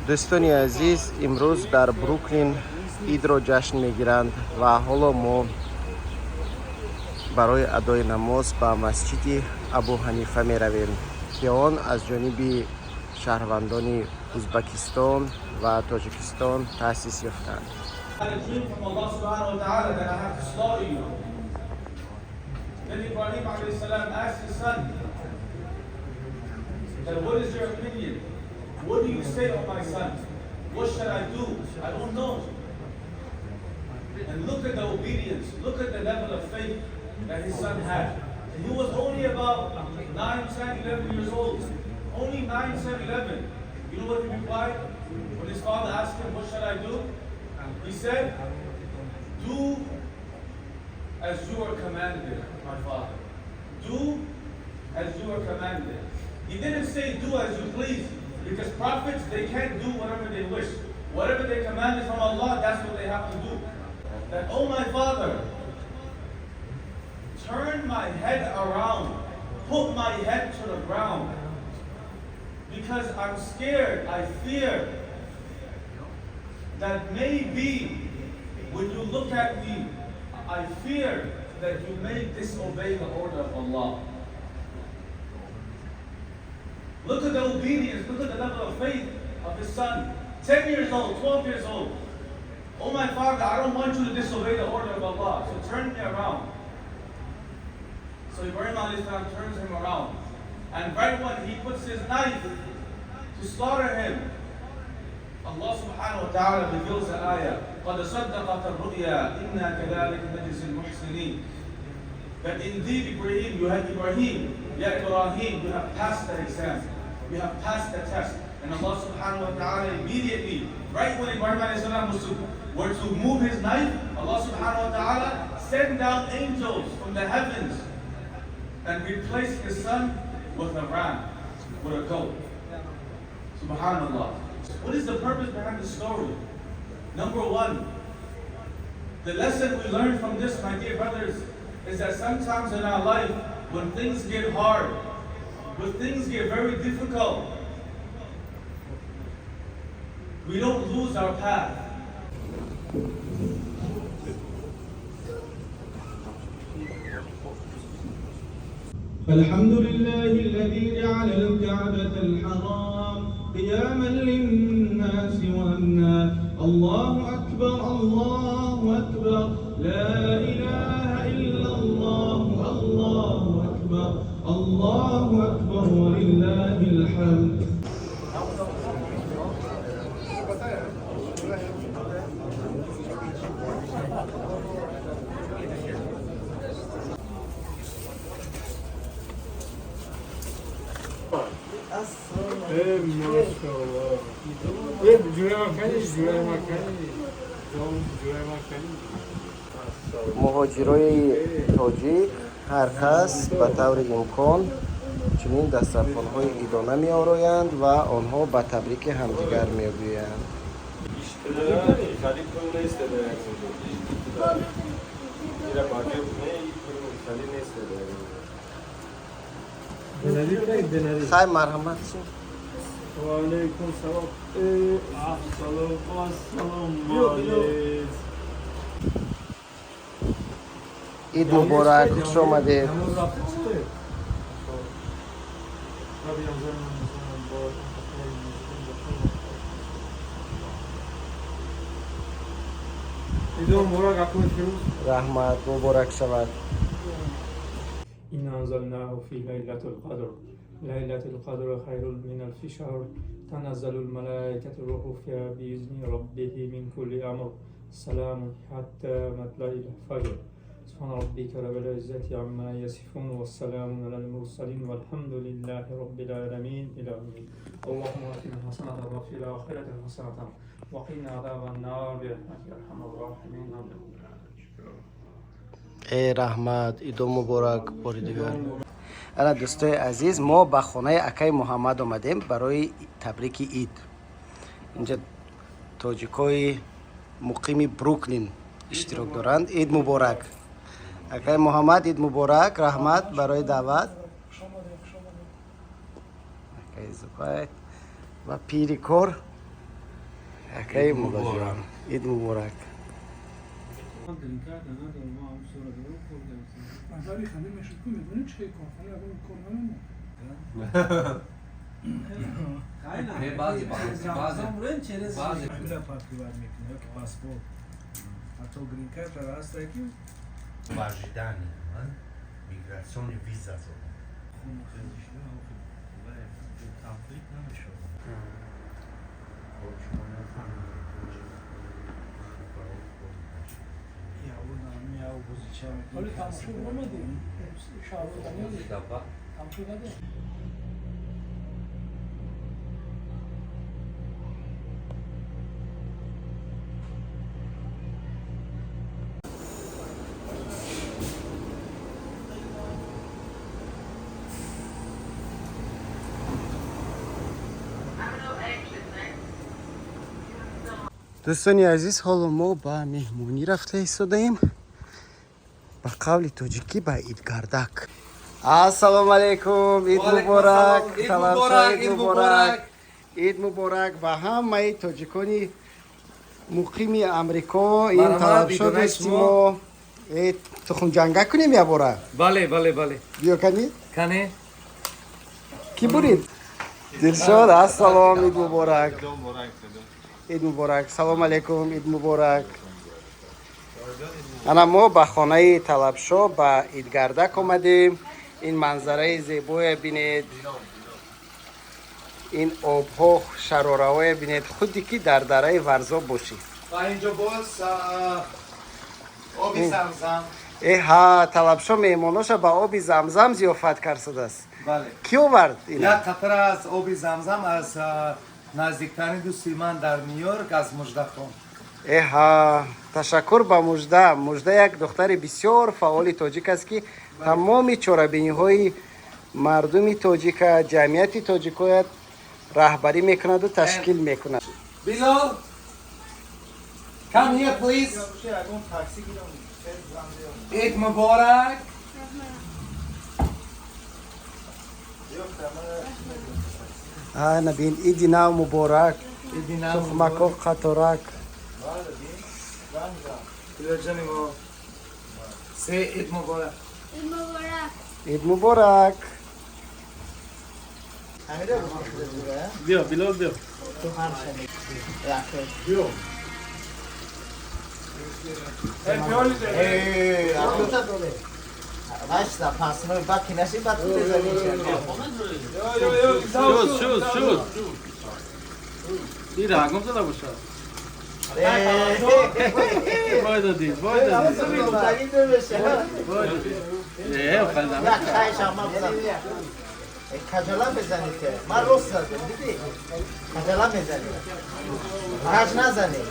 дӯстони азиз, имрӯз дар Бруклин идро ҷашн мегиранд ва ҳоло мо барои адои намоз ба масҷиди Абу Ҳанифа меравем ки он аз ҷониби шаҳрвандони Ӯзбекистон ва Тоҷикистон таъсис ёфтаанд. What do you say, oh my son? What should I do? I don't know. And look at the obedience. Look at the level of faith that his son had. And he was only about 9, 10, 11 years old. Only 9, 10, 11. You know what he replied? When his father asked him, what should I do? He said, do as you are commanded, my father. Do as you are commanded. He didn't say do as you please. Because prophets, they can't do whatever they wish. Whatever they commanded from Allah, that's what they have to do. That, oh my father, turn my head around, put my head to the ground. Because I'm scared, I fear that maybe when you look at me, I fear that you may disobey the order of Allah. Look at the obedience, look at the level of faith of his son. 10 years old, 12 years old. Oh my father, I don't want you to disobey the order of Allah, so turn me around. So Ibrahim alayhi salam turns him around. And right when he puts his knife to slaughter him, Allah subhanahu wa ta'ala reveals the ayah. قَدْ صَدَّقَتَ الرُّؤْيَا إِنَّا كَذَلِكَ نَجْزِي الْمُحْسِنِينَ. That indeed Ibrahim, you have you have passed the exam. You have passed the test. And Allah subhanahu wa ta'ala immediately, right when Ibrahim alayhi salam were to move his knife, Allah subhanahu wa ta'ala sent down angels from the heavens and replaced his son with a ram, with a goat. Subhanallah. What is the purpose behind the story? Number one, the lesson we learn from this, my dear brothers, is that sometimes in our life, when things get hard, when things get very difficult, we don't lose our path. الحمد لله الذي جعل الكعبة الحرام قياما للناس وأمنا. الله أكبر الله أكبر لا إله إلا الله الله أكبر الله أكبر ولله الحمد. муҳоҷирои тоҷик ҳар кас ба таври имкон чунин дастархонҳои идона меороянд ва онҳо ба табрики ҳамдигар мегӯянд. хай марҳамат. وعلیکم سلام. عید مبارک، خوش آمدید. رحمت مبارک شود. إنا أنزلناه في ليلة القدر. ليلة القدر خير من ألف شهر. تنزل الملائكة والروح فيها بإذن ربه من كل أمر. سلام حتى مطلع الفجر. سبحان ربك رب العزة عما يصفون والسلام على المرسلين والحمد لله رب العالمين. إلى آمين. اللهم آتنا حسنة وفي الآخرة حسنة وقنا عذاب النار برحمتك يا أرحم الراحمين. رحمت عید مبارک بار دیگر. انا دوستای عزیز، ما به خانه اکای محمد آمدیم برای تبریک عید. اینجا تاجیکای مقیم بروکلین اشتراک دارند. عید مبارک اکای محمد، عید مبارک. رحمت برای دعوت. اکای زبای و پیری کار акай муллоҷон, ид муборак. дӯстони азиз, ҳоло мо ба меҳмонӣ рафта истодаем ба қавли тоҷикӣ ба идгардак. Ассалому алайкум, ид муборак, ид муборак, ид муборак ба ҳамаи тоҷикони муқими амрико. Ин талабшо дӯсти мо. тухмҷанга кунем ябора? бале биё кани кане ки бурид дилшод. ассалом, ид муборак, ид муборак, салом алейкум, ид муборак. ана мо ба хонаи талабшо ба идгардак омадем. ин манзараи зебое бинед, ин обҳо шароравое бинед, худи ки дар дараи варзо бошед. ва инҷо боз оби замзам. ҳа, талабшо меҳмоноша ба оби замзам зиёфат кардааст. бале ки овард ина? як қатра аз оби замзам аз наздиктарини дӯсти ман дар Ню Йорк, аз муждахон. ҳа, ташаккур ба мужда. Мужда як духтари бисёр фаъоли тоҷик аст ки тамоми чорабиниҳои мардуми тоҷика, ҷамъияти тоҷикоят раҳбарӣ мекунаду ташкил мекунад. Bilal, come here please. Eid Mubarak. набин, иди нав муборак, тухмако қаторак. Say Eid Mubarak. ид муборак. بیا بلال بیا شد این رقم زده باشه وای دادی کجالا بزنید که من رست دادم دیدی؟ کجالا بزنید رج نزنید.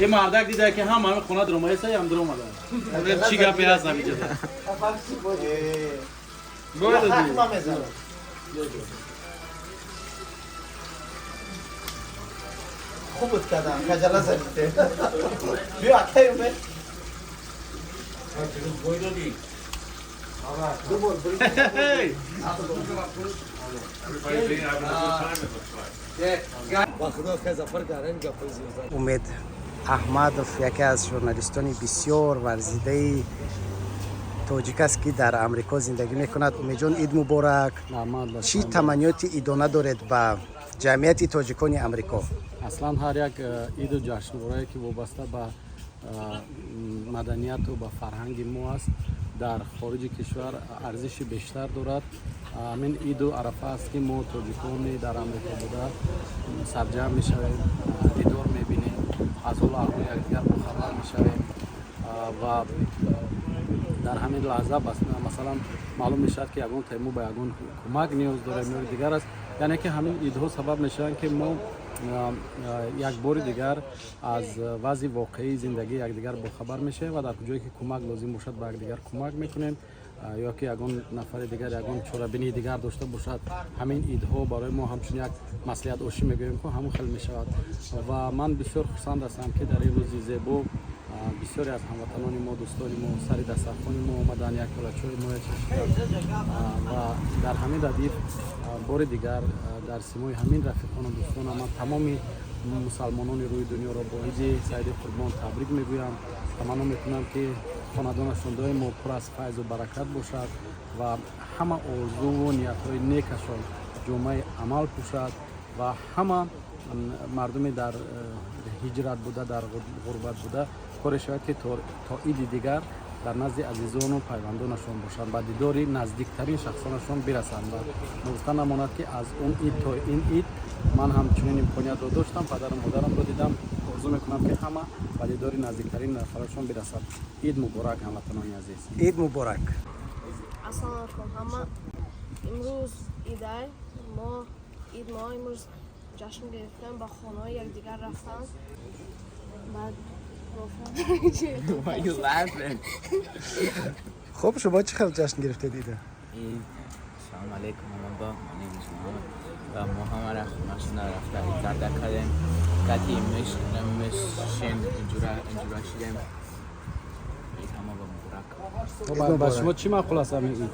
یه مردک دیده که هم همه خونه درمایی سایی هم درم آده چی گپی هست نمیجه باید دادی خوب بود کردم کجالا زنید بیا اکی اومد باید دادی умед аҳмадов яке аз журналистони бисёр варзидаи тоҷик аст ки дар амрико зиндагӣ мекунад. умедҷон, ид муборак. чӣ таманниёти идона доред ба ҷамъияти тоҷикони амрико? аслан ҳар як иду ҷашнворое ки вобаста ба маданияту ба фарҳанги мо аст дар хориҷи кишвар арзиши бештар дорад. ҳамин иду арафа аст ки мо тоҷикони дар амрико буда сарҷамъ мешавем, дидор мебинем, аз ҳолу аҳволи якдигар бохабар мешавем ва дар ҳамин лаҳза масалан маълум мешавад ки ягон тему ба ягон кӯмак ниёз дорем ё дигар аст. яъне ки ҳамин идҳо сабаб мешаванд ки мо як бори дигар аз вазъи воқеии зиндагии якдигар бохабар мешавем ва дар куҷое ки кӯмак лозим бошад ба якдигар кӯмак мекунем ё ки ягон нафари дигар ягон чорабинии дигар дошта бошад. ҳамин идҳо барои мо ҳамчун як маслиҳатошӣ мегӯем ки ҳамон хел мешавад ва ман бисёр хурсанд ҳастам ки дар ин рӯзи зебо бисёре аз ҳамватанони мо дӯстони мо сари дастархони мо омадан як пиёла чойи мо чашиданд ва дар ҳамин радиф бори дигар дар симои ҳамин рафиқону дӯстонам ман тамоми мусалмонони рӯи дунёро бо иди саиди қурбон табрик мегӯям. таманно мекунам ки хонадонашон доимо пур аз файзу баракат бошад ва ҳама орзуву ниятҳои некашон ҷомаи амал пӯшад ва ҳама мардуме дар ҳиҷрат буда дар ғурбат буда коре шавад ки то иди дигар дар назди азизону пайвандонашон бошанд ба дидори наздиктарин шахсонашон бирасанд ва нуқта намонад ки аз он ид то ин ид ман ҳам чунин имкониятро доштам, падару модарамро дидам. орзу мекунам ки ҳама ба дидори наздиктарин нафарашон бирасад. ид муборак ҳамватанони азиз. ид муборак. ассалому алайкум ҳама. имрӯз идай мо имрӯз ҷашн гирифтем, ба хонаҳои якдигар рафтам. баъд Why are you laughing? خب شما چه خیلی جشن گرفتید ایده؟ Assalamu alaikum Amamba. My name is Muhammad. و ما همه رفتیم رفتیم کرده کردیم کتی مشین اینجورا شدیم اید همه با مبارک. با شما چی معقول است همین اید؟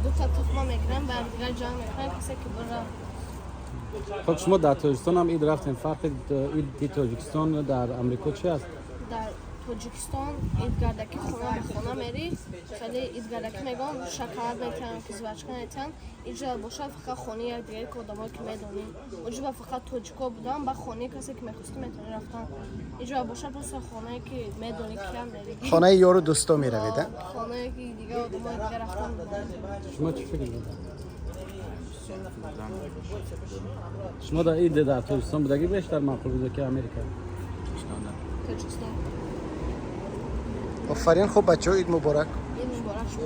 دو تا تخمه میگیرم بعد دیگر جمع میکنم کسی که برا. خب شما در تاجیکستان هم اید رفتین، فرق اید تاجیکستان در امریکا چی است؟ در توجیکستان ایدگردکی خونه به خونه میری، خیلی ایدگردکی میگن شکایت میکنن که زوجکن ایتن اینجا باشد فقط خونه یک دیگه که آدمایی که میدونی اونجا فقط توجیکا بودن با خونه کسی که میخواستی میتونی رفتن اینجا باشد بس خونه که میدونی کم میری خانه یارو دوستا میروید؟ خانه که دیگه آدمایی دیگه رفتن بودن. شما چی فکر میکنید؟ شما در اید در تاجیکستان بودگی بیشتر معقول بوده که امریکا؟ توجیکستان. آفرین. خب بچه‌ها عید مبارک. عید مبارک شما.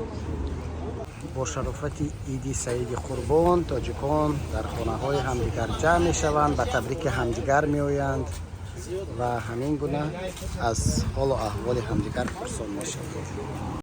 با شرافت عید سعید قربان تاجیکان در خانه‌های همدیگر جمع می‌شوند، به تبریک همدیگر می‌آیند و همین گونه از حال و احوال همدیگر پرسان می‌شوند.